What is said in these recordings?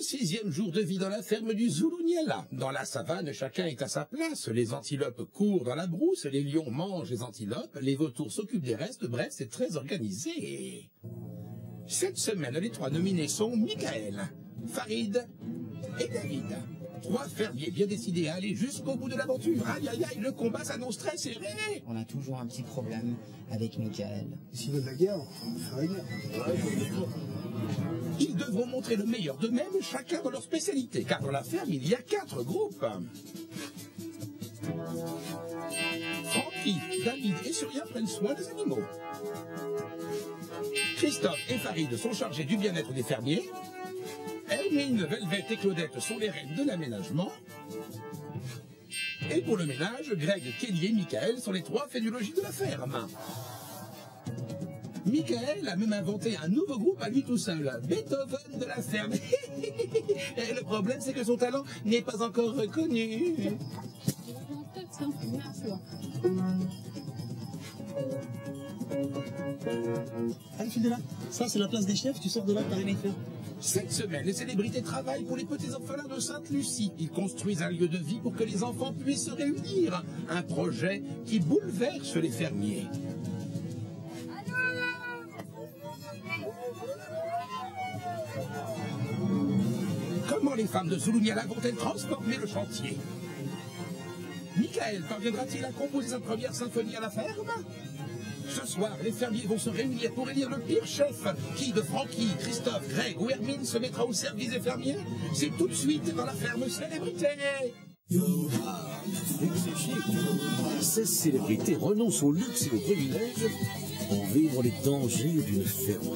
6e jour de vie dans la ferme du Zulunyala. Dans la savane, chacun est à sa place. Les antilopes courent dans la brousse, les lions mangent les antilopes, les vautours s'occupent des restes. Bref, c'est très organisé. Cette semaine, les 3 nominés sont Michael, Farid et David. 3 fermiers bien décidés à aller jusqu'au bout de l'aventure. Aïe, aïe, aïe, le combat s'annonce très serré. On a toujours un petit problème avec Michael. S'il veut de la guerre, Farid. Ils devront montrer le meilleur d'eux-mêmes, chacun dans leur spécialité, car dans la ferme, il y a 4 groupes. Francky, David et Surya prennent soin des animaux. Christophe et Farid sont chargés du bien-être des fermiers. Hermine, Velvet et Claudette sont les reines de l'aménagement. Et pour le ménage, Greg, Kelly et Michael sont les 3 fénologies de la ferme. Michael a même inventé un nouveau groupe à lui tout seul, Beethoven de la ferme. Et le problème, c'est que son talent n'est pas encore reconnu. Allez, file de là. Ça, c'est la place des chefs. Tu sors de là, t'as rien à faire. Cette semaine, les célébrités travaillent pour les petits orphelins de Sainte-Lucie. Ils construisent un lieu de vie pour que les enfants puissent se réunir. Un projet qui bouleverse les fermiers. Comment les femmes de Zulunyala vont-elles transformer le chantier? Michael parviendra-t-il à composer sa première symphonie à la ferme? Ce soir, les fermiers vont se réunir pour élire le pire chef. Qui de Francky, Christophe, Greg ou Hermine se mettra au service des fermiers? C'est tout de suite dans la ferme célébrité. Ces célébrités renoncent au luxe et au privilège pour vivre les dangers d'une ferme.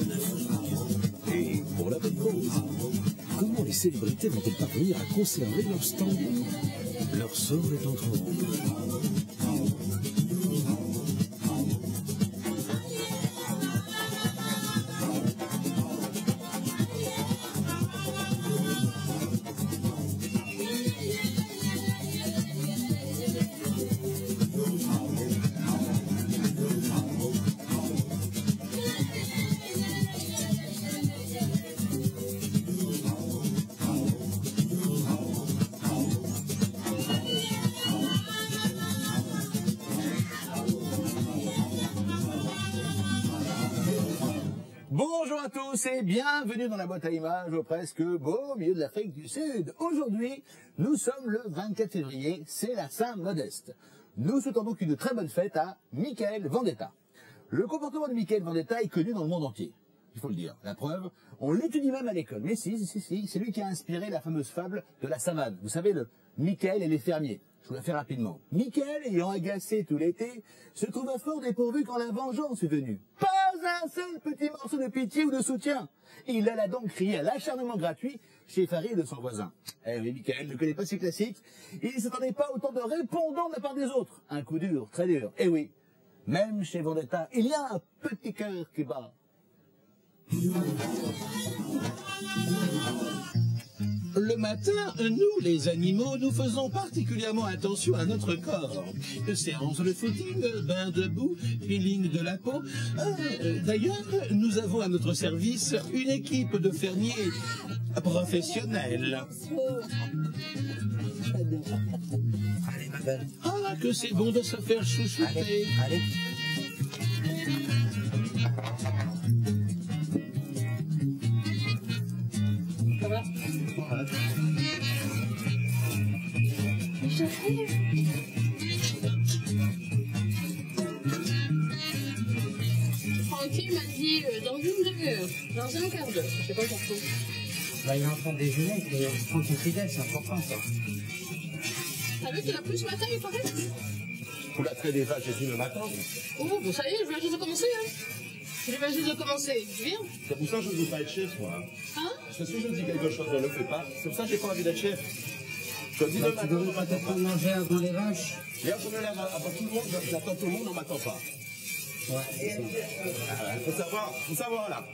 Et pour la bonne cause, comment les célébrités vont-elles parvenir à conserver leur standing? Leur sort est entre eux. Bonjour à tous et bienvenue dans la boîte à images au presque beau milieu de l'Afrique du Sud. Aujourd'hui, nous sommes le 24 février, c'est la Saint-Modeste. Nous souhaitons donc une très bonne fête à Michael Vendetta. Le comportement de Michael Vendetta est connu dans le monde entier, il faut le dire. La preuve, on l'étudie même à l'école. Mais si, c'est lui qui a inspiré la fameuse fable de la savane. Vous savez, le Michael et les fermiers. Je vous la fais rapidement. Michael, ayant agacé tout l'été, se trouva fort dépourvu quand la vengeance est venue. Pas un seul petit morceau de pitié ou de soutien. Il alla donc crier à l'acharnement gratuit chez Farid de son voisin. Eh oui, Michael ne connaît pas ces classiques. Il ne s'attendait pas autant de répondants de la part des autres. Un coup dur, très dur. Eh oui, même chez Vendetta, il y a un petit cœur qui bat. Le matin, nous, les animaux, nous faisons particulièrement attention à notre corps. Séance de footing, bain de boue, peeling de la peau. D'ailleurs, nous avons à notre service une équipe de fermiers professionnels. Allez, ma belle. Ah, que c'est bon de se faire chouchouter. Allez. Ça va? Francky m'a dit dans une demi-heure, dans un quart d'heure, je sais pas pourquoi. Bah, il est en train de déjeuner, il prend son fidèle, c'est important ça. T'as vu qu'il a plu ce matin, il paraît? Vous la traitez déjà Jésus le matin. Oh, bon, ça y est, je viens juste de commencer, hein. Je viens juste de commencer. Viens. C'est pour ça que je ne veux pas être chef, moi. Hein? Parce que si je dis quelque chose, je ne le fais pas. C'est pour ça que j'ai pas envie d'être chef. Je dis le Tu devrais matin, peut-être pas manger avant les vaches. hier, je me lève avant tout le monde, j'attends tout le monde, on ne m'attend pas. Ouais, c'est ça. Faut savoir là.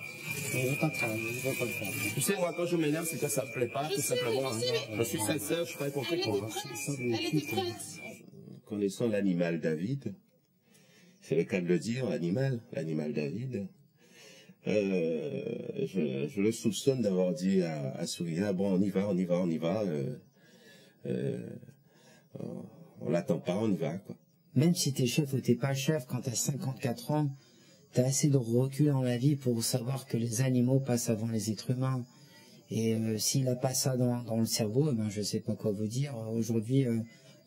Je t'entends, je veux pas le faire. Tu sais, moi, quand je m'énerve, c'est que ça ne me plaît pas, Je tout sais, simplement. je sais, mais- Je suis sincère, je suis pas contre Elle quoi. était prête. Elle était prête. Connaissant l'animal David, c'est le cas de le dire, l'animal David, Je le soupçonne d'avoir dit à Souria, bon, on y va. On l'attend pas, on y va, quoi. Même si t'es chef ou t'es pas chef, quand t'as 54 ans, t'as assez de recul dans la vie pour savoir que les animaux passent avant les êtres humains. Et s'il n'a pas ça dans le cerveau, ben je sais pas quoi vous dire. Aujourd'hui,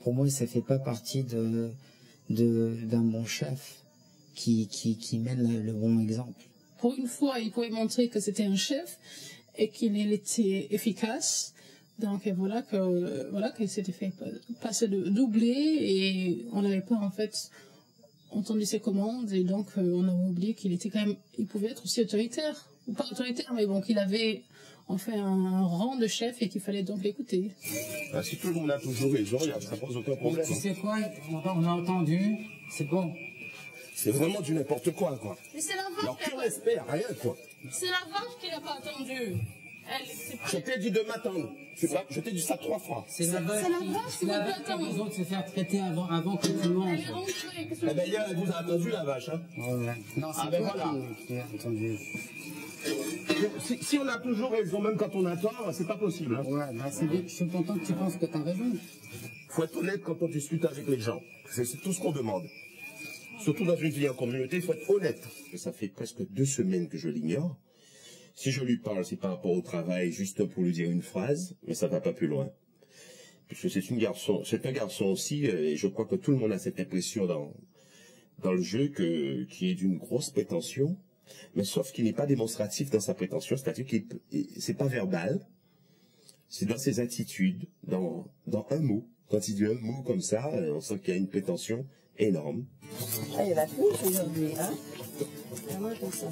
pour moi, ça fait pas partie d'un bon chef qui mène le bon exemple. Pour une fois, il pouvait montrer que c'était un chef et qu'il était efficace. Donc voilà qu'il s'était fait passer de doubler et on n'avait pas en fait entendu ses commandes et donc on a oublié qu'il était quand même, il pouvait être aussi autoritaire ou pas autoritaire, mais bon, qu'il avait en fait un rang de chef et qu'il fallait donc l'écouter. Bah, si tout le monde a toujours raison, ça pose aucun problème. Tu sais quoi, on a entendu, c'est bon. C'est vraiment du n'importe quoi. Mais c'est la vache. Alors, plus respect, rien, quoi. C'est la vache qui n'a pas attendu. Je t'ai dit de m'attendre. Je t'ai dit ça 3 fois. C'est la vache qui a besoin de se faire traiter avant que tu manges. Eh ben, hier, elle vous a attendu, la vache, hein. Ouais. Non, c'est ben toi voilà. qui a entendu. Si on a toujours raison, même quand on attend, c'est pas possible. Hein. Ouais, bah c'est bien, je suis content que tu penses que t'as raison. Faut être honnête quand on discute avec les gens. C'est tout ce qu'on demande. Surtout dans une vie en communauté, il faut être honnête. Ça fait presque 2 semaines que je l'ignore. Si je lui parle, c'est par rapport au travail, juste pour lui dire une phrase, mais ça va pas plus loin. Puisque c'est un garçon aussi, et je crois que tout le monde a cette impression dans le jeu qui est d'une grosse prétention, mais sauf qu'il n'est pas démonstratif dans sa prétention, c'est-à-dire que c'est pas verbal, c'est dans ses attitudes, dans un mot. Quand il dit un mot comme ça, on sent qu'il y a une prétention énorme. Ah, il y a la couche aujourd'hui, hein? Moi, comme ça.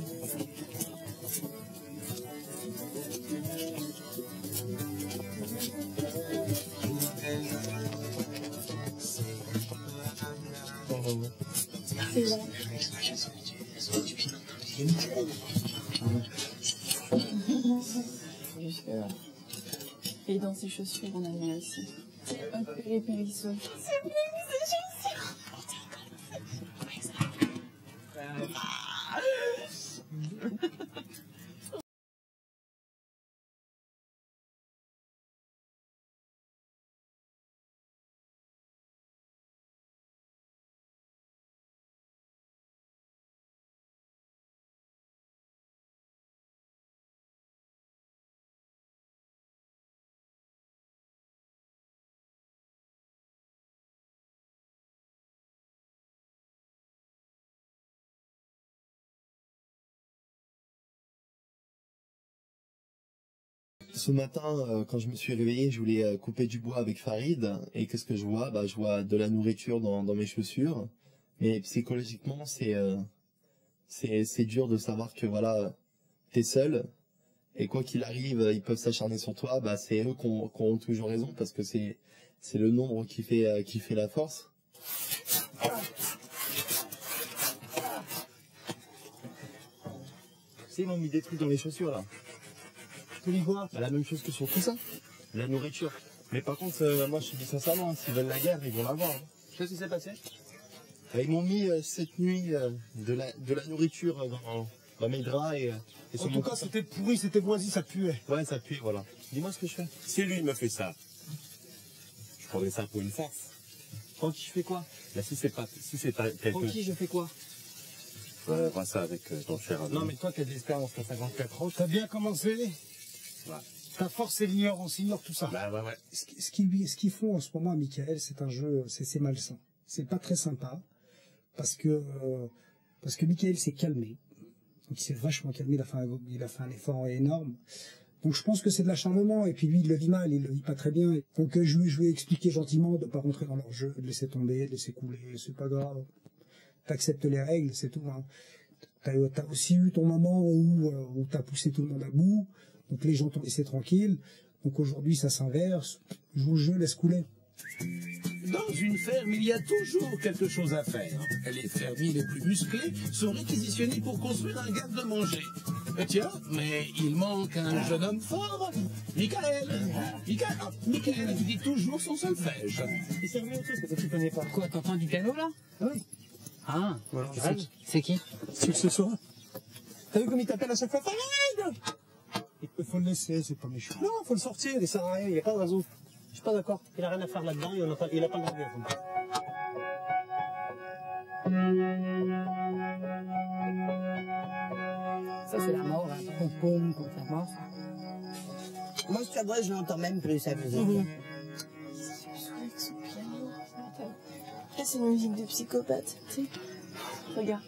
C'est là. Jusque-là. Et dans ses chaussures, on a mis aussi. C'est un péripérisseur. C'est plus ses chaussures. Ce matin, quand je me suis réveillé, je voulais couper du bois avec Farid. Et qu'est-ce que je vois? Je vois de la nourriture dans mes chaussures. Mais psychologiquement, c'est dur de savoir que voilà, t'es seul. Et quoi qu'il arrive, ils peuvent s'acharner sur toi. C'est eux qui ont toujours raison parce que c'est le nombre qui fait la force. Ils m'ont mis des trucs dans les chaussures là. Tu dis quoi? La même chose que sur tout ça. La nourriture. Mais par contre, moi je te dis sincèrement, s'ils veulent la guerre, ils vont l'avoir. Tu sais ce qui s'est passé? Ils m'ont mis cette nuit de la nourriture dans mes draps et en tout cas, c'était pourri, c'était moisi, ça puait. Ouais, ça puait, voilà. Dis-moi ce que je fais. Si lui me fait ça, je prendrais ça pour une farce. Tranquille, je fais quoi? Là, si c'est pas quelqu'un... Tranquille, je fais quoi? Pas ça avec ton cher ami. Non, mais toi qui as de l'expérience, t'as 54 ans. T'as bien commencé. Ouais. Ta force, c'est l'ignorance, ignore tout ça. Ouais. Ce qu'ils font en ce moment à Michael, c'est un jeu, c'est malsain. C'est pas très sympa. Parce que Michael s'est calmé. Donc il s'est vachement calmé, il a fait un effort énorme. Donc je pense que c'est de l'acharnement, et puis lui il le vit mal, il le vit pas très bien. Donc je lui ai expliqué gentiment de pas rentrer dans leur jeu, de laisser tomber, de laisser couler, c'est pas grave. T'acceptes les règles, c'est tout. Hein. T'as aussi eu ton moment où t'as poussé tout le monde à bout, donc les gens t'ont laissé tranquille. Donc aujourd'hui ça s'inverse, joue le jeu, laisse couler. Dans une ferme, il y a toujours quelque chose à faire. Les fermiers les plus musclés sont réquisitionnés pour construire un garde-manger. Tiens, mais il manque un jeune homme fort. Michael, il dit toujours son solfège. Il s'est remis au truc que tu connais pas. Quoi, t'entends du piano là? Oui. Ah, voilà, c'est qui? C'est que ce soir. T'as vu comme il t'appelle à chaque fois, Farid? Il faut le laisser, c'est pas méchant. Non, faut le sortir, il sert à rien, il n'y a pas de raison. Je suis pas d'accord. Il a rien à faire là-dedans, il a pas le droit de dire. Ça, c'est la mort, hein. Pom pom, comme la mort. Moi, je t'avoue, je l'entends même plus, sa musique. Avec ce piano. Là, c'est une musique de psychopathe, tu sais. Regarde.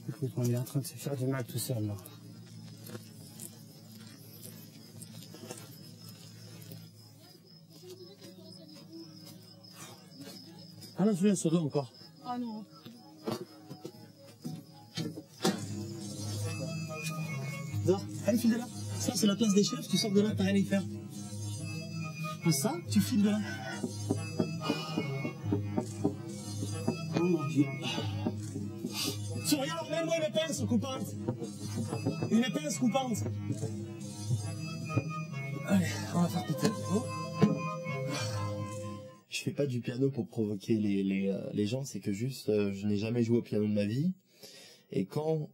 Écoute, il est en train de se faire du mal tout seul, là. Ah non, celui-là, Sodo encore. Ah non. Dehors, allez, file de là. Ça, c'est la place des chefs, tu sors de là, t'as rien à y faire. Ah, ça, tu files de là. Oh mon Dieu. Regarde, mets-moi une pince coupante. Une pince coupante. Allez, on va faire peut-être. Oh. Je fais pas du piano pour provoquer les gens, c'est que juste, je n'ai jamais joué au piano de ma vie. Et quand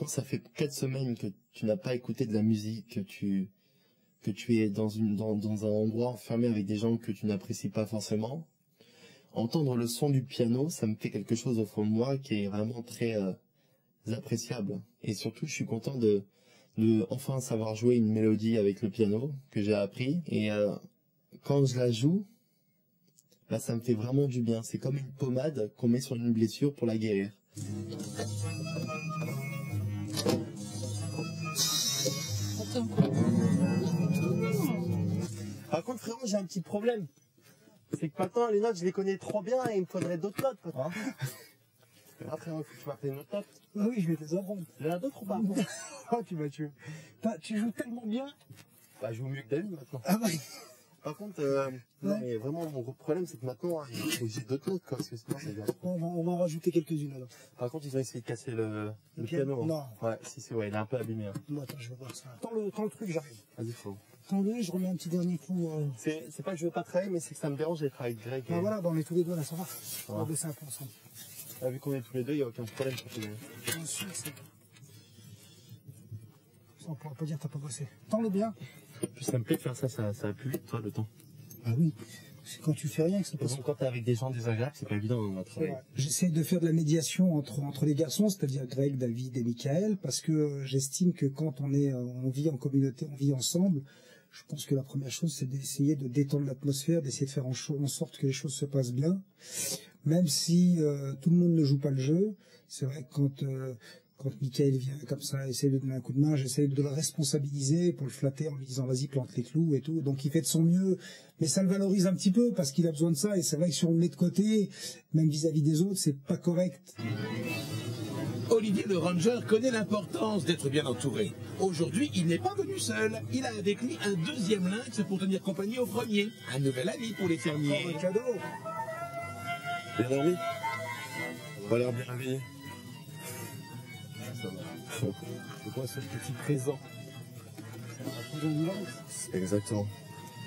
ça fait 4 semaines que tu n'as pas écouté de la musique, que tu es dans un endroit enfermé avec des gens que tu n'apprécies pas forcément, entendre le son du piano, ça me fait quelque chose au fond de moi qui est vraiment très appréciable. Et surtout, je suis content de enfin savoir jouer une mélodie avec le piano que j'ai appris. Et quand je la joue, bah, ça me fait vraiment du bien. C'est comme une pommade qu'on met sur une blessure pour la guérir. Par contre, frérot, j'ai un petit problème. C'est que maintenant, les notes, je les connais trop bien et il me faudrait d'autres notes, quoi. Ah, frérot, il faut que tu m'appelles une autre note. Ah oui, je vais te les apprendre. Il y en a d'autres ou pas? Oh, tu vas tuer. Tu joues tellement bien. Bah, je joue mieux que David maintenant. Ah oui. Par contre, non, mais vraiment, mon gros problème, c'est que maintenant, il faut que j'ai d'autres notes, quoi, parce que sinon, ça vient. On va en rajouter quelques-unes alors. Par contre, ils ont essayé de casser le piano. Non. Ouais, si, ouais, il est un peu abîmé. Hein. Bon, attends, je vais voir ça. Tends le truc, j'arrive. Vas-y, faut. Tends-le, je remets un petit dernier coup. C'est pas que je veux pas travailler, mais c'est que ça me dérange d'être avec Greg. Ah voilà, bah, on est tous les deux là, ça va. On va Ouais. baisser un peu ensemble. Ah, vu qu'on est tous les deux, il n'y a aucun problème pour tous les deux. Bien sûr, c'est. Ça, on pourra pas dire que t'as pas bossé. Tends-le bien. Puis ça me plaît de faire ça, ça va plus vite, toi, le temps. Ah oui. C'est quand tu fais rien que ça passe. Bon, quand t'es avec des gens désagréables, c'est pas évident à travailler. Ouais. J'essaie de faire de la médiation entre les garçons, c'est-à-dire Greg, David et Michael, parce que j'estime que quand on vit en communauté, on vit ensemble, je pense que la première chose, c'est d'essayer de détendre l'atmosphère, d'essayer de faire en sorte que les choses se passent bien. Même si tout le monde ne joue pas le jeu, c'est vrai que quand Michael vient comme ça, essayer de donner un coup de main, j'essaie de le responsabiliser pour le flatter en lui disant vas-y plante les clous et tout. Donc il fait de son mieux, mais ça le valorise un petit peu parce qu'il a besoin de ça. Et c'est vrai que si on le met de côté, même vis-à-vis des autres, c'est pas correct. Olivier le ranger connaît l'importance d'être bien entouré. Aujourd'hui, il n'est pas venu seul. Il a avec lui un deuxième lynx pour tenir compagnie au premier. Un nouvel ami pour les fermiers. Oh, un cadeau. Bien dormi? Pas l'air bien réveillé. C'est quoi ce petit présent? Exactement.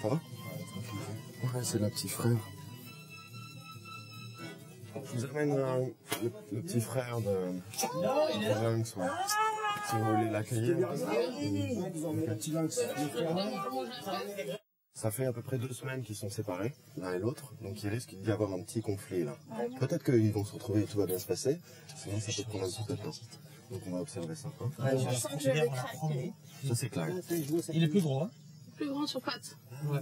Ça va? Ouais, c'est le petit frère. Je vous amène le petit frère de Lynx, ouais. Si vous voulez l'accueillir. Ça fait à peu près 2 semaines qu'ils sont séparés, l'un et l'autre, donc il risque d'y avoir un petit conflit là. Peut-être qu'ils vont se retrouver et tout va bien se passer, sinon ça peut prendre un petit peu de temps. Donc on va observer ça. Hein. Je sens que je vais craquer. Ça c'est clair. Il est plus gros, hein? Plus grand sur pattes. Ouais.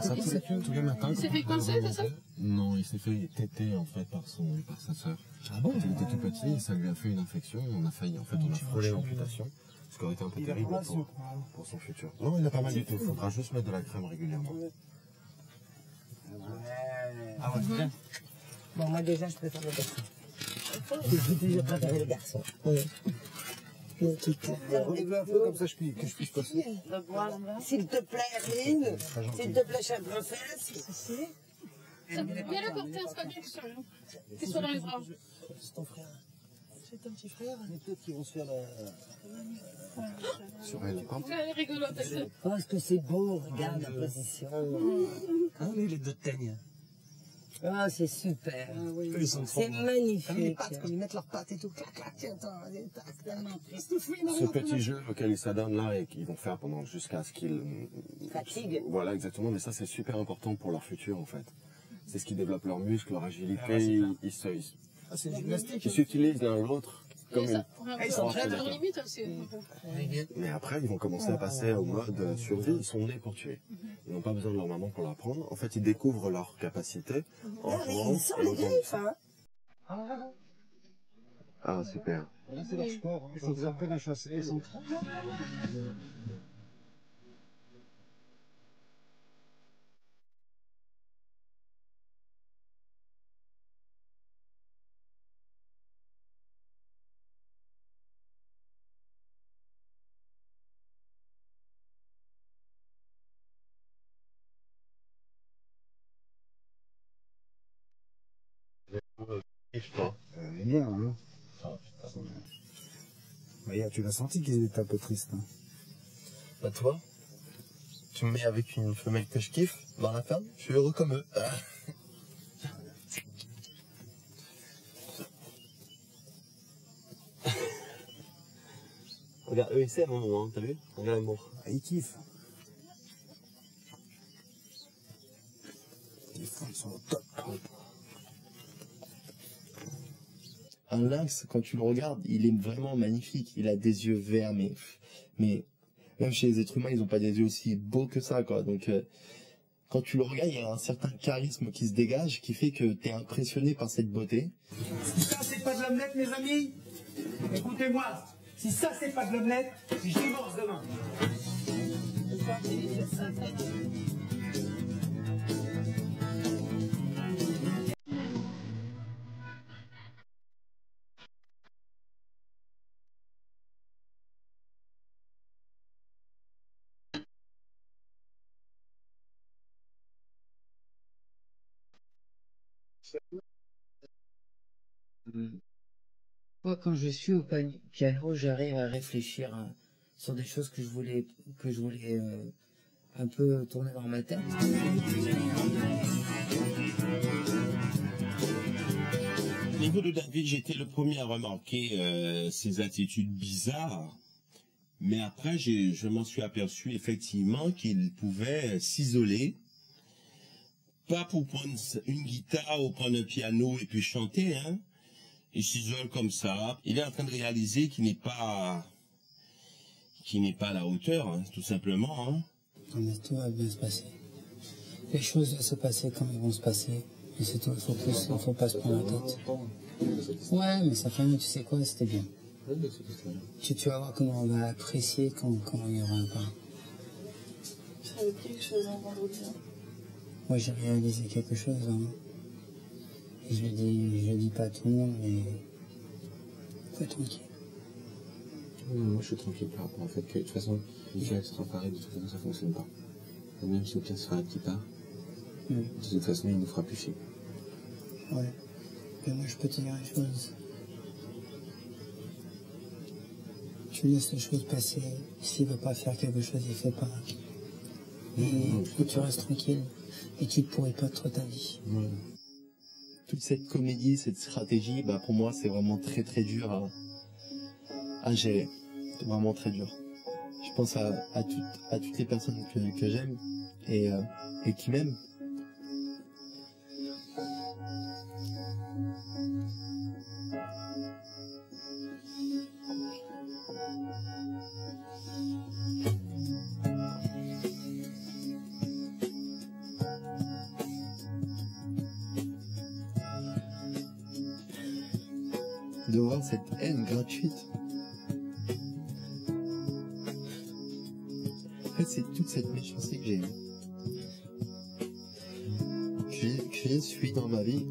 Ça tous les matins. Il s'est fait coincer, c'est ça? Non, il s'est fait téter en fait par sa sœur. Ah bon? Il était tout petit, ça lui a fait une infection, on a frôlé l'amputation. Ce qui aurait été un peu terrible pour son futur. Non, il n'a pas mal du tout, il faudra juste mettre de la crème régulièrement. Ah ouais, c'est bien. Bon, moi déjà, je préfère le garçon. Je toujours préféré le garçon. Relève-le un peu comme ça que je puisse passer. S'il te plaît, Hermine. S'il te plaît, chère princesse. Viens le porter, c'est pas bien qu'il soit dans les bras. C'est ton frère. C'est ton petit frère. Mais peut-être qu'ils vont se faire Sur elle, pas. Elle est rigolote, elle. Oh, est-ce que c'est beau? Regarde la position. Ah oui, les deux teignes. Ah, c'est super. Ils sont trop C'est bons. magnifique. Comme les pattes, quand ils mettent leurs pattes et tout, clac, clac, tiens, attends, allez, tac, tac. Ce petit jeu auquel ils s'adonnent là et qu'ils vont faire pendant jusqu'à ce qu'ils... Fatigue. Voilà, exactement, mais ça c'est super important pour leur futur en fait. C'est ce qui développe leurs muscles, leur agilité, Ah, c'est gymnastique. ils s'utilisent l'un l'autre comme une... Ils sont très leur limite aussi. Mais après, ils vont commencer à passer au mode survie. Ils sont nés pour tuer. Ils n'ont pas besoin de leur maman pour l'apprendre. En fait, ils découvrent leurs capacités en jouant. Ils sont les griffes, hein. Ah, super. Là, c'est leur sport. Hein. Ils sont déjà prêts à chasser. Ils sont très bien, hein. Tu l'as senti qu'ils étaient un peu tristes. Hein. Bah toi, tu me mets avec une femelle que je kiffe dans la ferme, je suis heureux comme eux. Regarde, eux ils s'aiment un moment, t'as vu? Regarde l'amour. Ah, ils kiffent. Ils sont au top. Un lynx, quand tu le regardes, il est vraiment magnifique. Il a des yeux verts, mais même chez les êtres humains, ils n'ont pas des yeux aussi beaux que ça, quoi. Donc, quand tu le regardes, il y a un certain charisme qui se dégage, qui fait que tu es impressionné par cette beauté. Si ça, c'est pas de l'omelette, mes amis, écoutez-moi. Si ça, c'est pas de l'omelette, je divorce demain. Moi, quand je suis au piano, j'arrive à réfléchir sur des choses que je voulais un peu tourner dans ma tête. Au niveau de David, j'étais le premier à remarquer ses attitudes bizarres. Mais après, je m'en suis aperçu effectivement qu'il pouvait s'isoler. Pas pour prendre une guitare ou prendre un piano et puis chanter, hein. Il s'isole comme ça. Il est en train de réaliser qu'il n'est pas à la hauteur, hein, tout simplement, hein. Non, mais tout va bien se passer. Les choses vont se passer comme elles vont se passer. Et c'est tout, il faut pas se prendre la tête. Ouais, mais ça fait rien, tu sais quoi, c'était bien. Tu vas voir comment on va apprécier quand il y aura un pas. J'avais quelque chose un vendredi. Moi, j'ai réalisé quelque chose, hein. Et je le dis pas à tout le monde, mais faut être tranquille. Moi je suis tranquille par rapport au fait que de toute façon, une pièce sera pareille, de toute façon ça fonctionne pas. Et même si une pièce sera un petit pas, de toute façon il nous fera plus chier. Ouais. Mais moi je peux te dire une chose. Tu laisses les choses passer. S'il veut pas faire quelque chose, il fait pas. Et tu restes tranquille. Et tu ne pourrais pas trop ta vie. Ouais. Toute cette comédie, cette stratégie, bah pour moi c'est vraiment très très dur à gérer. C'est vraiment très dur. Je pense à toutes les personnes que j'aime et qui m'aiment. De voir cette haine gratuite. En fait, c'est toute cette méchanceté que j'ai suivi dans ma vie.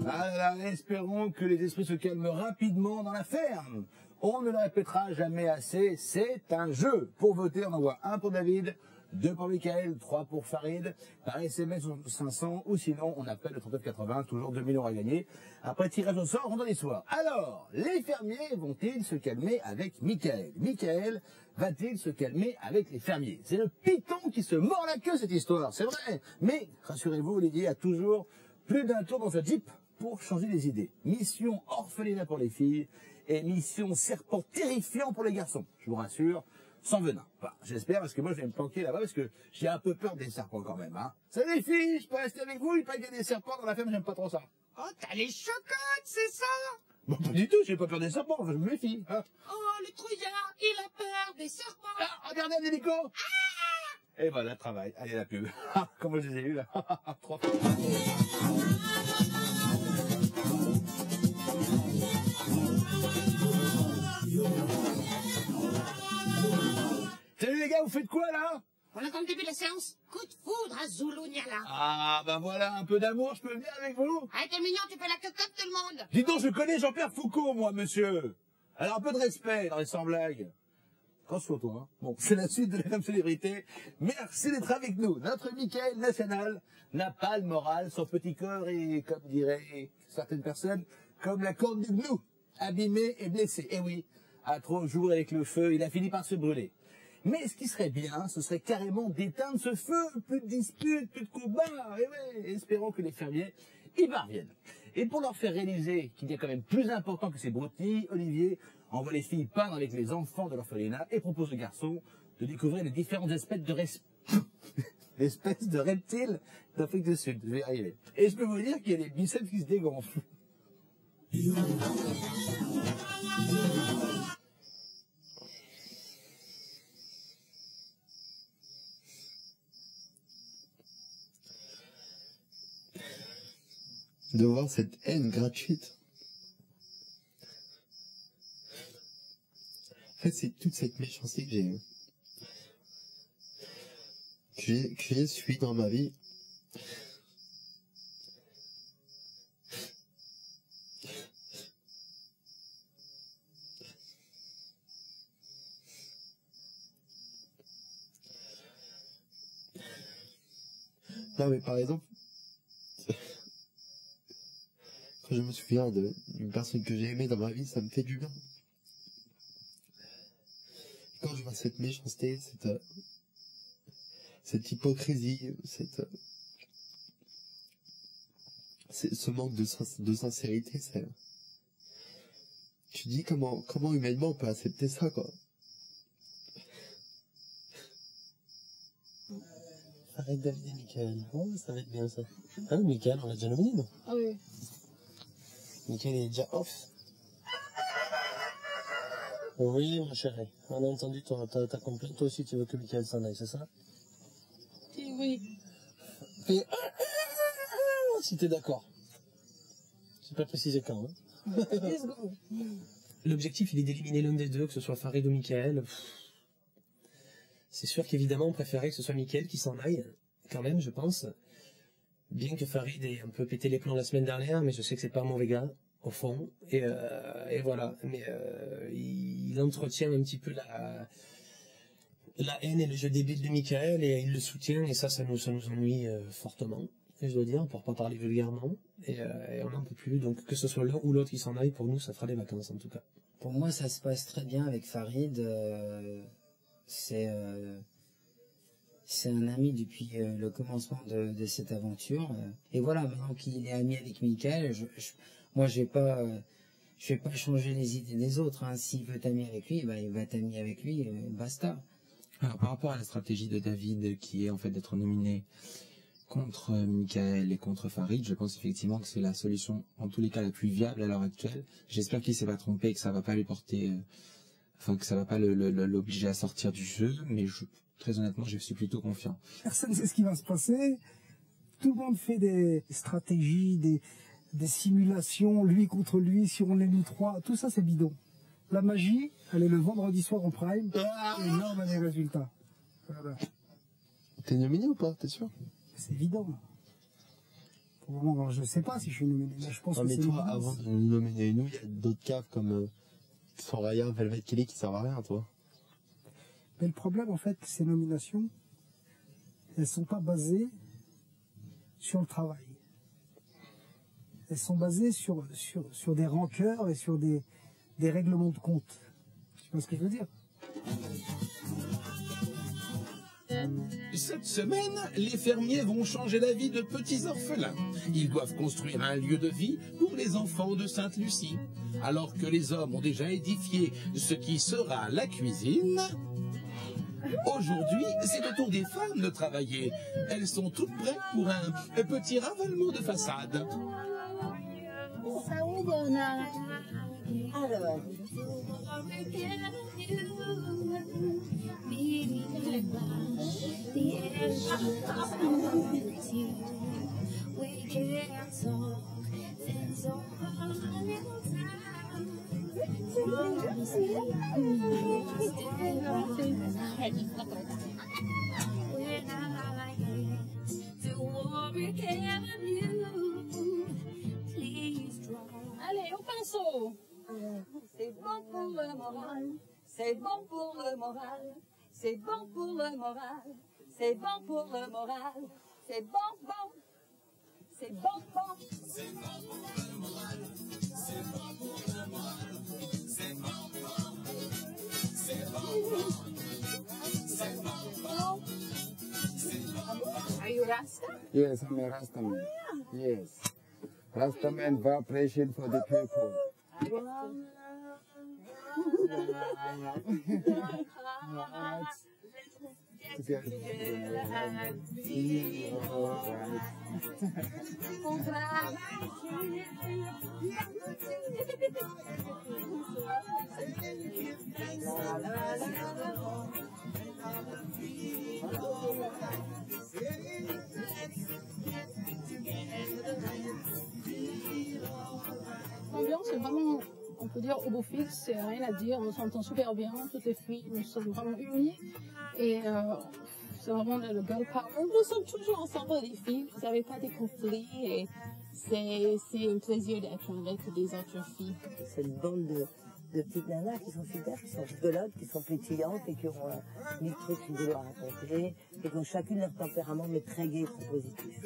Alors, espérons que les esprits se calment rapidement dans la ferme. On ne le répétera jamais assez, c'est un jeu. Pour voter, on envoie 1 pour David, 2 pour Michael, 3 pour Farid, par SMS 500, ou sinon on appelle le 3980, toujours 2000 € à gagner. Après tirage au sort, vendredi soir. Alors, les fermiers vont-ils se calmer avec Michael? Michael va-t-il se calmer avec les fermiers? C'est le python qui se mord la queue, cette histoire, c'est vrai. Mais, rassurez-vous, Olivier a toujours plus d'un tour dans sa Jeep pour changer les idées. Mission orphelinat pour les filles et mission serpent terrifiant pour les garçons. Je vous rassure, sans venin. Enfin, j'espère, parce que moi, je vais me planquer là-bas, parce que j'ai un peu peur des serpents quand même. Hein. Salut les filles, je peux rester avec vous? Il paraît qu'il y a des serpents dans la ferme, j'aime pas trop ça. Oh, t'as les chocottes, c'est ça? Bon, pas du tout, j'ai pas peur des serpents, enfin, je me méfie. Hein. Oh, le trouillard, il a peur des serpents. Ah, regardez un hélico. Et voilà, travail. Allez, la pub. Comment je les ai eus, là. 3 fois. Salut les gars, vous faites quoi, là? On attend le début de la séance. Coup de foudre à Zulu Nyala. Ah, bah voilà, un peu d'amour, je peux venir avec vous? Ah, t'es mignon, tu fais la cocotte tout le monde. Dis donc, je connais Jean-Pierre Foucault, moi, monsieur. Alors, un peu de respect dans les sans blagues. Grosse photo, hein. Bon, c'est la suite de la même célébrité. Merci d'être avec nous. Notre Michael national n'a pas le moral. Son petit corps est, comme diraient certaines personnes, comme la corde du gnou. Abîmé et blessé. Eh oui, à trop jouer avec le feu, il a fini par se brûler. Mais ce qui serait bien, ce serait carrément d'éteindre ce feu. Plus de disputes, plus de combats. Eh ouais, espérons que les fermiers y parviennent. Et pour leur faire réaliser qu'il y a quand même plus important que ces broutilles, Olivier envoie les filles peindre avec les enfants de l'orphelinat et propose aux garçons de découvrir les différentes espèces de reptiles d'Afrique du Sud. Je vais y arriver. Et je peux vous dire qu'il y a des biceps qui se dégonflent. De voir cette haine gratuite. En fait, c'est toute cette méchanceté que j'ai subi dans ma vie. Non, mais par exemple, quand je me souviens d'une personne que j'ai aimée dans ma vie, ça me fait du bien. Quand je vois cette méchanceté, cette hypocrisie, ce manque de sincérité, tu te dis comment humainement on peut accepter ça, quoi. Farid, David et Michael. Oh, ça va être bien ça. Ah oui, Michael, on l'a déjà nominé, non? Ah oui. Michael est déjà off. Oui, ma chérie. On a entendu ta complainte. Toi aussi, tu veux que Michael s'en aille, c'est ça? Oui. Et... si t'es d'accord. C'est pas précisé quand, hein. Let's go. L'objectif, il est d'éliminer l'un des deux, que ce soit Farid ou Michael. C'est sûr qu'évidemment, on préférait que ce soit Michael qui s'en aille, quand même, je pense. Bien que Farid ait un peu pété les plombs la semaine dernière, mais je sais que c'est pas un mauvais gars, au fond. Et voilà. Mais il entretient un petit peu la haine et le jeu débile de Michael, et il le soutient, et ça nous ennuie fortement, je dois dire, pour pas parler vulgairement. Et on n'en peut plus. Donc que ce soit l'un ou l'autre qui s'en aille, pour nous, ça fera des vacances, en tout cas. Pour moi, ça se passe très bien avec Farid. C'est un ami depuis le commencement de cette aventure. Et voilà, maintenant qu'il est ami avec Michael, moi je vais pas changer les idées des autres. Hein. S'il veut t'amier avec lui, bah, il va t'amier avec lui, basta. Alors par rapport à la stratégie de David, qui est en fait d'être nominé contre Michael et contre Farid, je pense effectivement que c'est la solution, en tous les cas, la plus viable à l'heure actuelle. J'espère qu'il s'est pas trompé et que ça va pas lui porter... que ça va pas l'obliger à sortir du jeu, mais très honnêtement, je suis plutôt confiant. Personne ne sait ce qui va se passer. Tout le monde fait des stratégies, des simulations, lui contre lui, si on est nous trois. Tout ça, c'est bidon. La magie, elle est le vendredi soir en prime, et là, on a les résultats. Voilà. T'es nominé ou pas? T'es sûr? C'est évident. Pour le moment, je sais pas si je suis nominé, mais je pense que mais c'est toi, avant de nous nominer, nous, il y a d'autres caves comme Soraya, Velvet Kelly qui servent à rien, toi. Mais le problème, en fait, ces nominations, elles sont pas basées sur le travail. Elles sont basées sur des rancœurs et sur des règlements de compte. Tu vois ce que je veux dire? Cette semaine, les fermiers vont changer la vie de petits orphelins. Ils doivent construire un lieu de vie pour les enfants de Sainte-Lucie. Alors que les hommes ont déjà édifié ce qui sera la cuisine, aujourd'hui, c'est le tour des femmes de travailler. Elles sont toutes prêtes pour un petit ravalement de façade. Alors, allez, au pinceau. C'est bon pour le moral, c'est bon pour le moral, c'est bon pour le moral, c'est bon pour le moral, c'est bon, bon, c'est bon, bon. C'est bon pour le moral, c'est bon pour le moral, c'est bon, bon, c'est bon, bon, c'est bon, bon, c'est bon, bon. Are you Rasta? Yes, I'm a Rasta man. Yes. Rasta man, vibration for the people. L'ambiance est vraiment, on peut dire, au beau fixe, c'est rien à dire, on s'entend super bien, toutes les filles, nous sommes vraiment unis et c'est vraiment le girl power. Nous sommes toujours ensemble les filles, vous n'avez pas des conflits et c'est un plaisir d'être avec des autres filles. C'est une bande de petites nanas qui sont super, qui sont rigolotes, qui sont pétillantes et qui ont mille trucs rigolos à raconter et qui ont chacune leur tempérament mais très gai et très positif.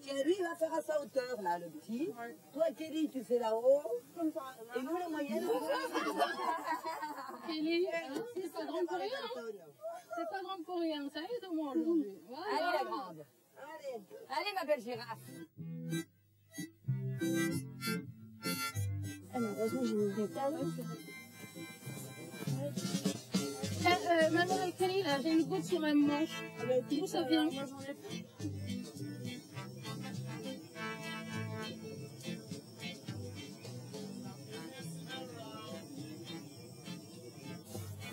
Tiens, lui, il va faire à sa hauteur, là, le petit. Toi, Kelly, tu fais là-haut. Et nous, la moyenne. Kelly, c'est pas grande pour rien. C'est pas grande pour rien, ça aide-moi aujourd'hui. Voilà. Allez, la grande. Allez, ma belle girafe. Malheureusement, j'ai une bétale. Maman Kelly, là, j'ai une goutte sur ma manche. D'où ça vient?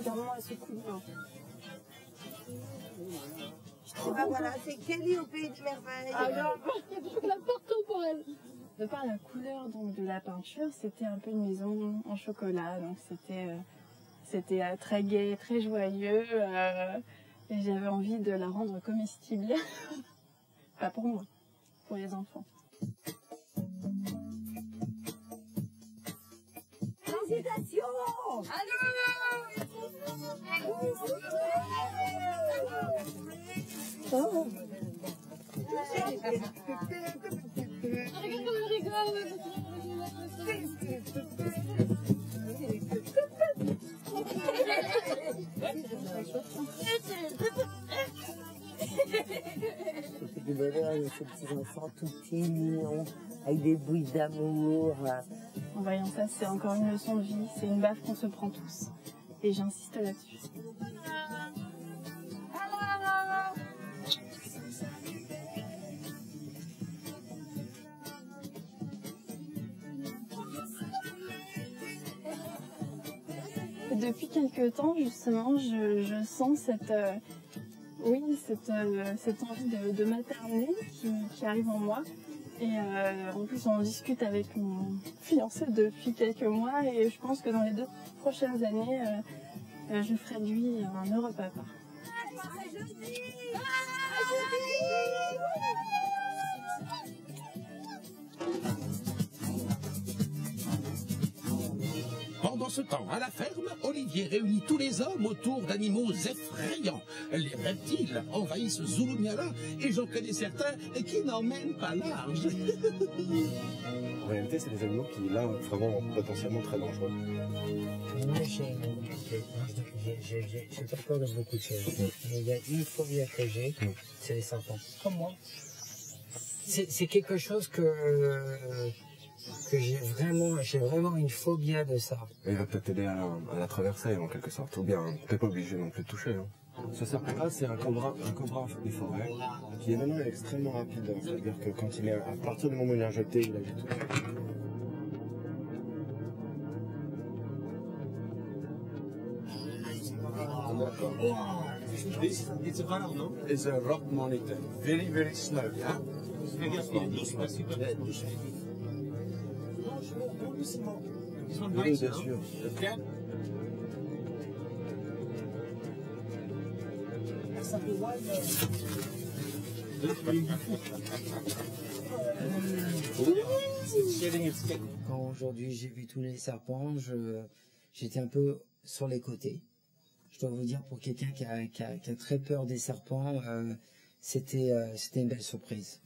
Vraiment, elle se coule. Et ben voilà, c'est Kelly au pays des merveilles. Alors, il y a du chocolat partout pour elle. De par la couleur donc, de la peinture, c'était un peu une maison en chocolat. Donc c'était très gai, très joyeux. Et j'avais envie de la rendre comestible. Pas pour moi, pour les enfants. Félicitations! Oh. Regarde, rigole. C'est du bonheur, ces petits enfants tout petits, mignons, avec des bruits d'amour. En voyant ça, c'est encore une leçon de vie, c'est une baffe qu'on se prend tous. Et j'insiste là-dessus. Depuis quelques temps, justement, je sens cette envie de materner qui arrive en moi. Et en plus, on discute avec mon fiancé depuis quelques mois et je pense que dans les 2 prochaines années, je ferai de lui un heureux papa. Pendant ce temps, à la ferme, Olivier réunit tous les hommes autour d'animaux effrayants. Les reptiles envahissent Zulunyala et j'en connais certains qui n'emmènent pas large. En réalité, c'est des animaux qui, là, sont vraiment potentiellement très dangereux. Moi, j'ai pas peur de beaucoup de choses. Mais il y a une phobie que j'ai, c'est les serpents. Comme moi. C'est quelque chose que j'ai vraiment une phobie de ça. Et il va peut-être t'aider à la traverser, en quelque sorte. Ou bien, t'es pas obligé non plus de toucher. Hein. Ce serpent-là, c'est un cobra des forêts, qui est maintenant extrêmement rapide. C'est-à-dire que quand il est, à partir du moment où il est injecté, il agit tout de suite. It's a rock monitor. Very, very slow, yeah? Oui, bien sûr. Quand aujourd'hui j'ai vu tous les serpents, j'étais un peu sur les côtés. Je dois vous dire, pour quelqu'un qui a très peur des serpents, c'était une belle surprise.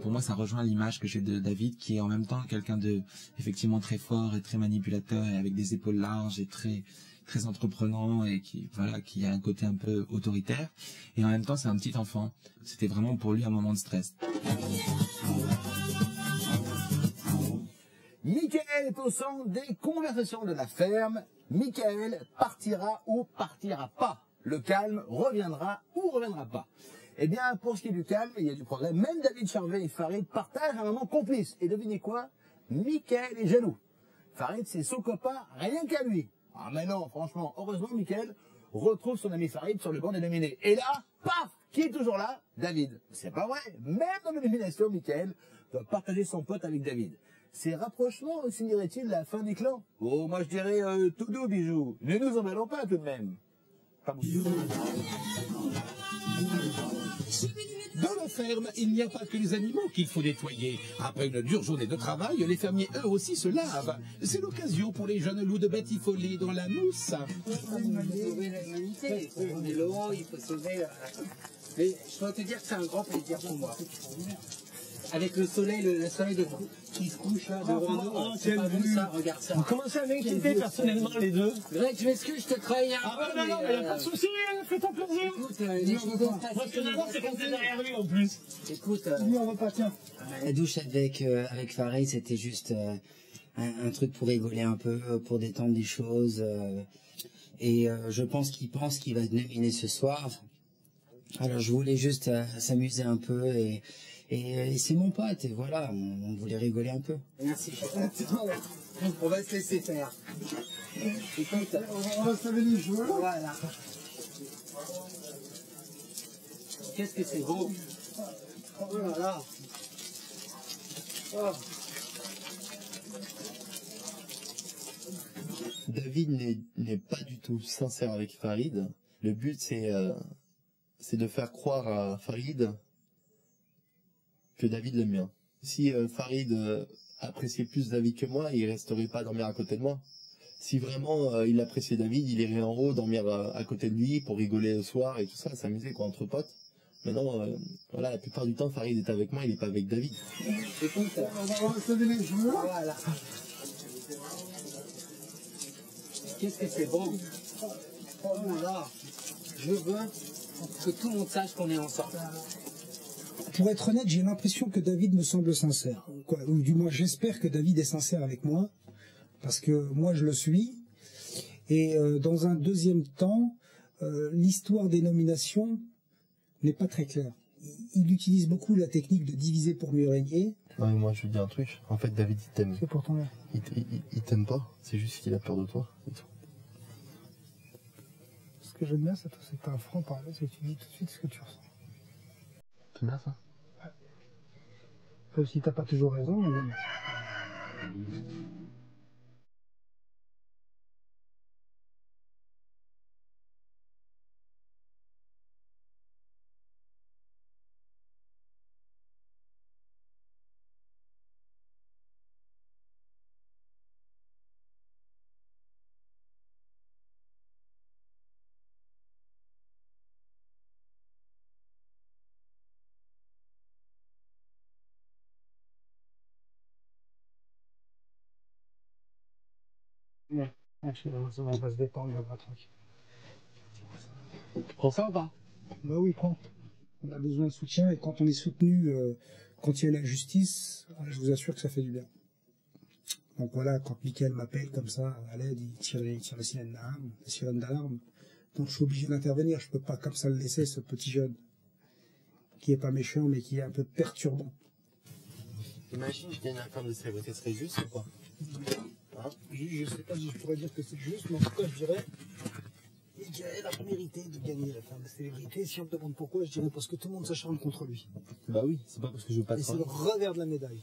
Pour moi, ça rejoint l'image que j'ai de David, qui est en même temps quelqu'un de effectivement très fort et très manipulateur et avec des épaules larges et très entreprenant et qui a un côté un peu autoritaire. Et en même temps, c'est un petit enfant. C'était vraiment pour lui un moment de stress. Michael est au centre des conversations de la ferme. Michael partira ou partira pas. Le calme reviendra ou reviendra pas. Eh bien, pour ce qui est du calme, il y a du progrès. Même David Charvet et Farid partagent un moment complice. Et devinez quoi? Michael est jaloux. Farid, c'est son copain, rien qu'à lui. Ah mais non, franchement, heureusement, Michael retrouve son ami Farid sur le banc des nominés. Et là, paf, qui est toujours là? David. C'est pas vrai. Même dans l'élimination, Michael doit partager son pote avec David. Ces rapprochements signeraient-ils la fin des clans? Oh, moi je dirais tout doux, bijou. Ne nous emballons pas tout de même. Pas Dans la ferme, il n'y a pas que les animaux qu'il faut nettoyer. Après une dure journée de travail, les fermiers eux aussi se lavent. C'est l'occasion pour les jeunes loups de batifoler dans la mousse. Il faut sauver l'humanité, il faut sauver l'eau, il faut sauver... Mais je dois te dire que c'est un grand plaisir pour moi. Avec le soleil qui se couche là devant nous, c'est pas bon ça, regarde ça. Vous commencez à m'inquiéter personnellement les deux. Greg, je m'excuse, je te trahis un peu. Non, il n'y a pas de souci, fais-toi plaisir. Écoute, les choses moi, ce que j'adore, c'est quand t'es derrière lui en plus. Écoute, lui, on va pas, tiens. La douche avec Farid, c'était juste un truc pour rigoler un peu, pour détendre les choses. Et je pense qu'il va être nominé ce soir. Alors je voulais juste s'amuser un peu et c'est mon pote et voilà, on voulait rigoler un peu. Merci. On va se laisser faire. Écoute, on va se laver les joueurs. Voilà. Qu'est-ce que c'est beau. Oh là là. Oh. David n'est pas du tout sincère avec Farid. Le but, c'est de faire croire à Farid que David l'aime bien. Si Farid appréciait plus David que moi, il resterait pas à dormir à côté de moi. Si vraiment il appréciait David, il irait en haut dormir à côté de lui pour rigoler le soir et tout ça, s'amuser quoi entre potes. Maintenant, voilà, la plupart du temps, Farid est avec moi, il est pas avec David. Écoute, on va se laver les joueurs. Voilà. Qu'est-ce que c'est beau. Oh là là. Je veux que tout le monde sache qu'on est ensemble. Pour être honnête, j'ai l'impression que David me semble sincère. Ou du moins, j'espère que David est sincère avec moi. Parce que moi, je le suis. Et dans un deuxième temps, l'histoire des nominations n'est pas très claire. Il utilise beaucoup la technique de diviser pour mieux régner. Ouais, moi, je veux dire un truc. En fait, David, il t'aime. C'est pourtant là. Il t'aime pas. C'est juste qu'il a peur de toi. Ce que j'aime bien, c'est que t'as un franc parler, c'est que tu dis tout de suite ce que tu ressens. C'est bien ça. Ouais. Même si t'as pas toujours raison, mais... Ça va se détendre, là, tranquille. Tu prends ça ou pas? Bah oui, prends. On a besoin de soutien et quand on est soutenu, quand il y a la justice, je vous assure que ça fait du bien. Donc voilà, quand Mickaël m'appelle comme ça, à l'aide, il tire la sirène d'alarme. Donc je suis obligé d'intervenir, je peux pas comme ça le laisser, ce petit jeune. Qui est pas méchant, mais qui est un peu perturbant. Imagine, je gagne un camp de célébrité, ce serait juste ou quoi? Hein? Je sais pas si je pourrais dire que c'est juste, mais en tout cas, je dirais, Mickaël a mérité de gagner la femme de célébrité. Si on me demande pourquoi, je dirais parce que tout le monde s'acharne contre lui. Bah oui, c'est pas parce que je veux pas de Et c'est le revers de la médaille.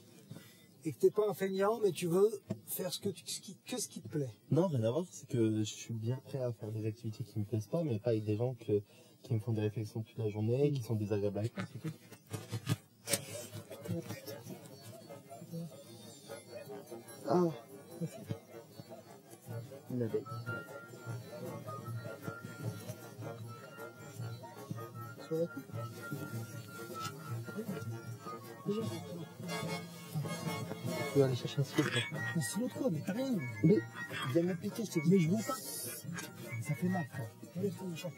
Et que t'es pas un feignant, mais tu veux faire ce qui te plaît. Non, rien à voir, c'est que je suis bien prêt à faire des activités qui me plaisent pas, mais pas avec des gens qui me font des réflexions toute la journée, qui sont désagréables avec moi, c'est tout. Ah, une abeille. Tu vas aller chercher un stylo. Un stylo de quoi? Mais t'as rien. Mais viens me piquer, je te dis. Mais je veux pas. Ça fait mal, quoi. Allez, fais le chat.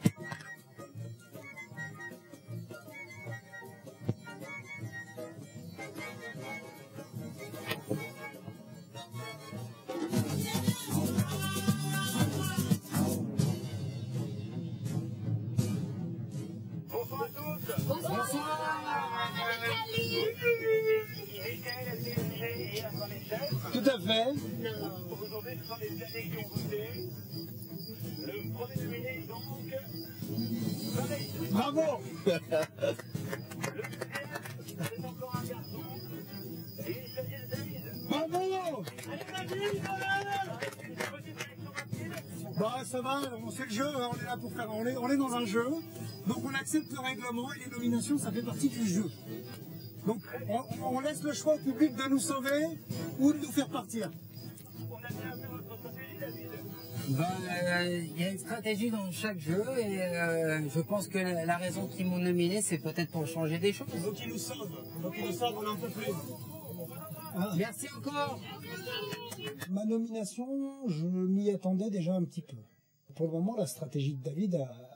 Tout à fait. Aujourd'hui, ce sont les derniers qui ont voté. Le premier nominé est donc Farid. Bravo. Le deuxième, c'est encore un garçon. Et il s'agit de David. Bravo. Allez, David, voilà. Bah ça va, on fait le jeu, hein, on est là pour faire, on est dans un jeu, donc on accepte le règlement et les nominations ça fait partie du jeu. Donc on laisse le choix au public de nous sauver ou de nous faire partir. On a bien vu votre stratégie, David. Il y a une stratégie dans chaque jeu et je pense que la raison qu'ils m'ont nominé c'est peut-être pour changer des choses. Donc ils nous sauvent, on n'en peut plus. Ah. Merci encore. Ma nomination, je m'y attendais déjà un petit peu. Pour le moment, la stratégie de David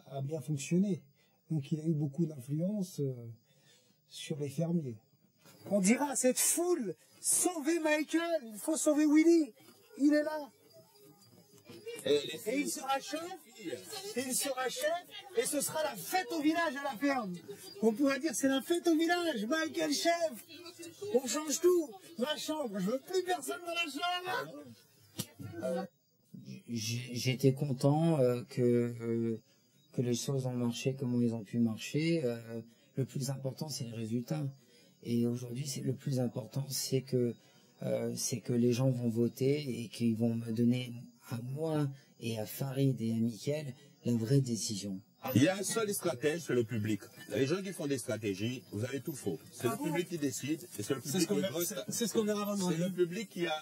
a bien fonctionné. Donc il a eu beaucoup d'influence sur les fermiers. On dira à cette foule, sauvez Michael, il faut sauver Willy, il est là. Et il sera chef, et ce sera la fête au village à la ferme. On pourrait dire c'est la fête au village, Michael chef. On change tout, la chambre, je veux plus personne dans la chambre. J'étais content que les choses ont marché comme ils ont pu marcher. Le plus important c'est les résultats. Et aujourd'hui le plus important c'est que les gens vont voter et qu'ils vont me donner à moi et à Farid et à Mickaël la vraie décision. Il y a un seul stratège, c'est le public. Les gens qui font des stratégies, vous avez tout faux. C'est le public qui décide, et c'est le public C'est ce qu'on verra avant. C'est le public qui a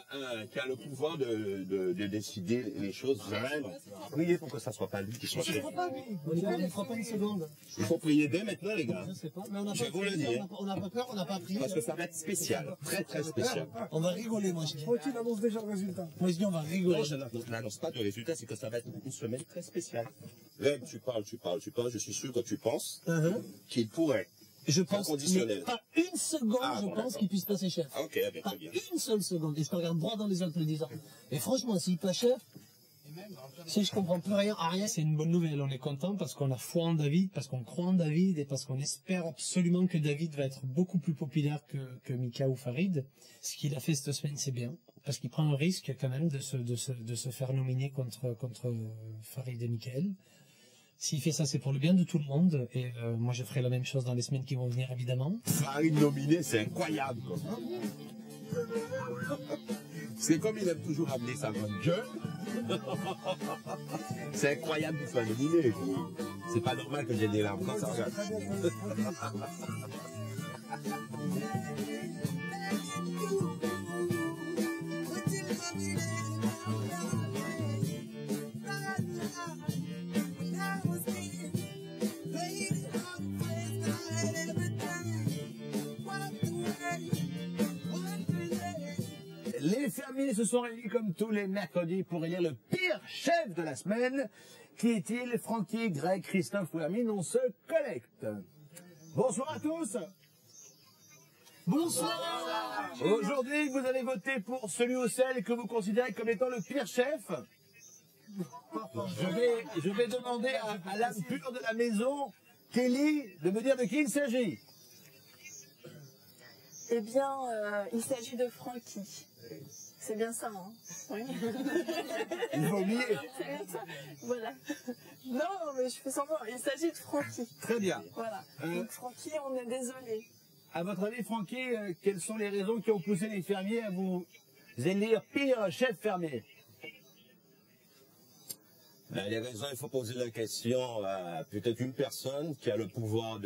le pouvoir de décider les choses. Vous avez prier pour que ça soit pas lui qui soit fait. On n'y croit pas une seconde. Il faut prier dès maintenant, les gars. Je sais pas, mais on n'a Je pas vous le dis. on n'a pas peur, on n'a pas prié. Parce que ça va être spécial, très très spécial. On va rigoler, moi je dis. Tu annonces déjà le résultat. Moi je dis on va rigoler. Non, je n'annonce pas de résultat, c'est que ça va être une semaine très spéciale. Rêve, tu parles, je suis sûr que tu penses qu'il pourrait. Je pense, conditionnel. mais pas une seconde, je pense qu'il puisse passer chef. Ah, ok, bien, Pas très bien. une seule seconde. Et je te regarde droit dans les yeux en te le disant. Et franchement, s'il passe chef, si je comprends plus rien, C'est une bonne nouvelle, on est content parce qu'on a foi en David, parce qu'on croit en David et parce qu'on espère absolument que David va être beaucoup plus populaire que Mika ou Farid. Ce qu'il a fait cette semaine, c'est bien, parce qu'il prend un risque quand même de se faire nominer contre Farid et Mickaël. S'il fait ça, c'est pour le bien de tout le monde, et moi je ferai la même chose dans les semaines qui vont venir, évidemment. Farid nominé, c'est incroyable. Quoi. C'est comme il aime toujours amener sa bonne gueule. C'est incroyable de faire nominer. C'est pas normal que j'ai des larmes quand ça regarde. les fermiers se sont réunis comme tous les mercredis pour élire le pire chef de la semaine. Qui est-il? Francky, Greg, Christophe ou Hermine? On se connecte. Bonsoir à tous. Bonsoir. Aujourd'hui, vous allez voter pour celui ou celle que vous considérez comme étant le pire chef. Je vais demander à l'âme pure de la maison, Kelly, de me dire de qui il s'agit. Eh bien, il s'agit de Francky. C'est bien ça, hein? Oui. Il faut oublier. C'est bien ça. Voilà. Non, mais je fais semblant. Il s'agit de Francky. Très bien. Voilà. Donc Francky, on est désolé. À votre avis, Francky, quelles sont les raisons qui ont poussé les fermiers à vous élire pire chef fermier? Les raisons, il faut poser la question à peut-être une personne qui a le pouvoir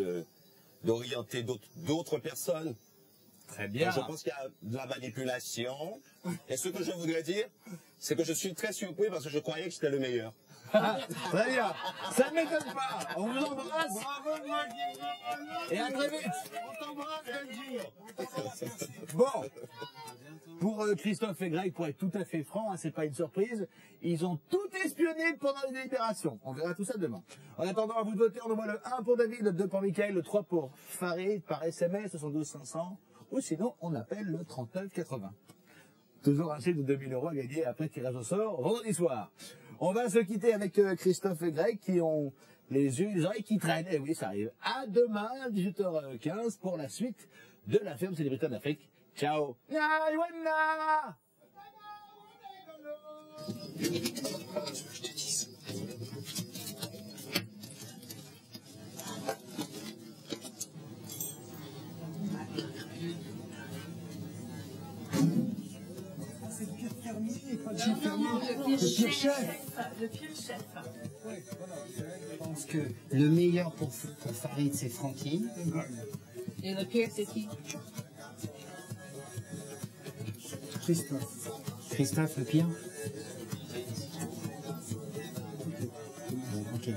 d'orienter d'autres personnes. Très bien. Donc, je pense qu'il y a de la manipulation. Et ce que je voudrais dire, c'est que je suis très surpris parce que je croyais que j'étais le meilleur. Très bien. Ça ne m'étonne pas. On vous embrasse. Et à très vite. On t'embrasse, Benji. Bon. Pour Christophe et Greg, pour être tout à fait franc, hein, c'est pas une surprise, ils ont tout espionné pendant les délibérations. On verra tout ça demain. En attendant, à vous de voter, on envoie le 1 pour David, le 2 pour Michael, le 3 pour Farid, par SMS, 72 500, ou sinon, on appelle le 39 80. Toujours un chèque de 2000 € à gagner après tirage au sort, vendredi soir. On va se quitter avec Christophe et Greg qui ont les yeux et les oreilles qui traînent. Et oui, ça arrive. À demain, 18h15, pour la suite de la ferme Célébrité d'Afrique. Ciao. C'est le pire fermier, pas le Non, pire fermier. non, le pire chef. Le pire chef. Je pense que le meilleur pour Farid, c'est Francky. Et le pire, c'est qui? Christophe. Christophe, le pire. Ok.